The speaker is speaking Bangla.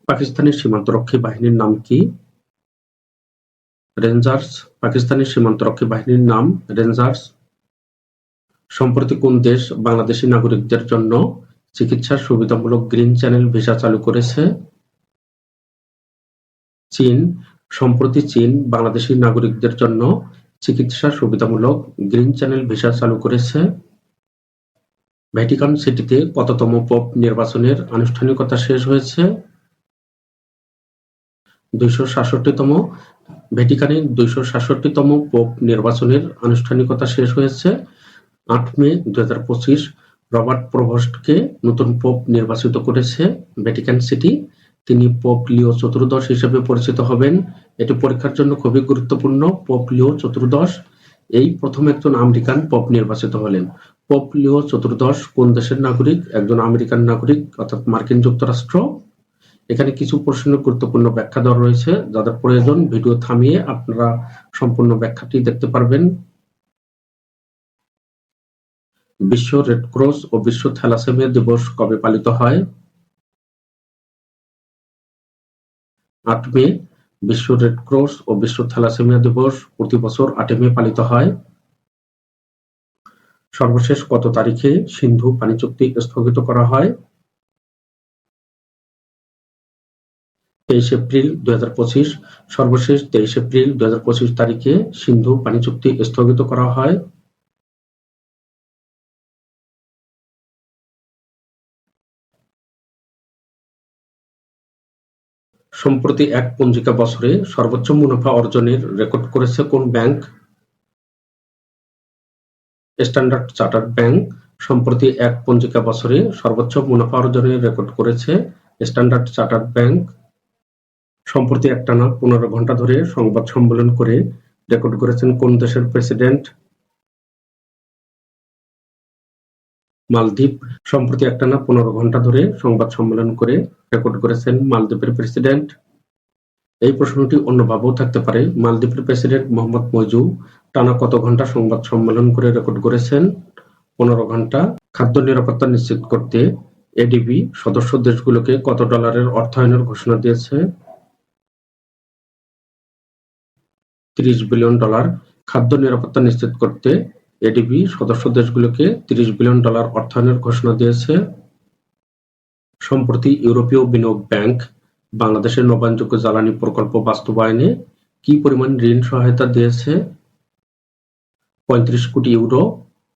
পাকিস্তানের সীমান্তরক্ষী বাহিনীর নাম কি? রেঞ্জার্স। পাকিস্তানের সীমান্তরক্ষী বাহিনীর নাম রেঞ্জার্স। সম্প্রতি কোন দেশ বাংলাদেশী নাগরিকদের জন্য চিকিৎসা সুবিধামূলক গ্রিন চ্যানেল ভিসা চালু করেছে? চীন। সম্প্রতি চীন বাংলাদেশী নাগরিকদের জন্য চিকিৎসা সুবিধামূলক গ্রিন চ্যানেল ভিসা চালু করেছে। ভ্যাটিকান সিটিতে কততম পোপ নির্বাচনের আনুষ্ঠানিকতা শেষ হয়েছে? 266তম। ভ্যাটিকানের 266তম পোপ নির্বাচনের আনুষ্ঠানিকতা শেষ হয়েছে 8 মে 2025। রবার্ট প্রভোস্টকে নতুন পোপ নির্বাচিত করেছে ভ্যাটিকান সিটি। তিনি পোপ লিও চতুর্দশ হিসেবে পরিচিত হবেন। এটি পরীক্ষার জন্য খুবই গুরুত্বপূর্ণ। পোপ লিও চতুর্দশ এই প্রথম একজন আমেরিকান পোপ নির্বাচিত হলেন। পোপ লিও চতুর্দশ কোন দেশের নাগরিক? একজন আমেরিকান নাগরিক, অর্থাৎ মার্কিন যুক্তরাষ্ট্র। এখানে কিছু প্রশ্নের গুরুত্বপূর্ণ ব্যাখ্যা দেওয়া রয়েছে, যাদের প্রয়োজন ভিডিও থামিয়ে আপনারা সম্পূর্ণ ব্যাখ্যাটি দেখতে পারবেন। বিশ্ব রেড ক্রস ও বিশ্ব থ্যালাসেমিয়া দিবস কবে পালিত হয়? 8 মে। বিশ্ব রেড ক্রস ও বিশ্ব থ্যালাসেমিয়া দিবস প্রতি বছর 8 মে পালিত হয়। সর্বশেষ কত তারিখে সিন্ধু পানি চুক্তি স্থগিত করা হয়? 23 এপ্রিল 2025। সর্বশেষ 23 এপ্রিল 2025 তারিখে সিন্ধু পানি চুক্তি স্থগিত করা হয়। সম্প্রতি এক পঞ্জিকা বছরে সর্বোচ্চ মুনাফা অর্জনের রেকর্ড করেছে কোন ব্যাংক? Standard chartered bank. সম্প্রতি এক পঞ্জিকা বছরে সর্বোচ্চ মুনাফা অর্জনের রেকর্ড করেছে স্ট্যান্ডার্ড চার্টার্ড ব্যাংক। সম্প্রতি একটানা 15 ঘন্টা ধরে সংবাদ সম্মেলন করে রেকর্ড করেছেন কোন দেশের প্রেসিডেন্ট? মালদ্বীপ। সম্প্রতি একটানা 15 ঘন্টা ধরে সংবাদ সম্মেলন করে রেকর্ড করেছেন মালদ্বীপের প্রেসিডেন্ট। এই প্রশ্নটি অন্যভাবেও থাকতে পারে। মালদ্বীপের প্রেসিডেন্ট মোহাম্মদ মইজু টানা কত ঘন্টা সংবাদ সম্মেলন করে রেকর্ড করেছেন? 15 ঘন্টা। খাদ্য নিরাপত্তা নিশ্চিত করতে এডিবি সদস্য দেশগুলোকে কত ডলারের অর্থায়নের ঘোষণা দিয়েছে? $30 বিলিয়ন। খাদ্য নিরাপত্তা নিশ্চিত করতে এডিবি সদস্য দেশগুলোকে $30 বিলিয়ন অর্থায়নের ঘোষণা দিয়েছে। সম্প্রতি ইউরোপীয় বিনিয়োগ ব্যাংক বাংলাদেশের নবায়নযোগ্য জ্বালানি প্রকল্প বাস্তবায়নে কি পরিমাণ ঋণ সহায়তা দিয়েছে? 35 কোটি ইউরো।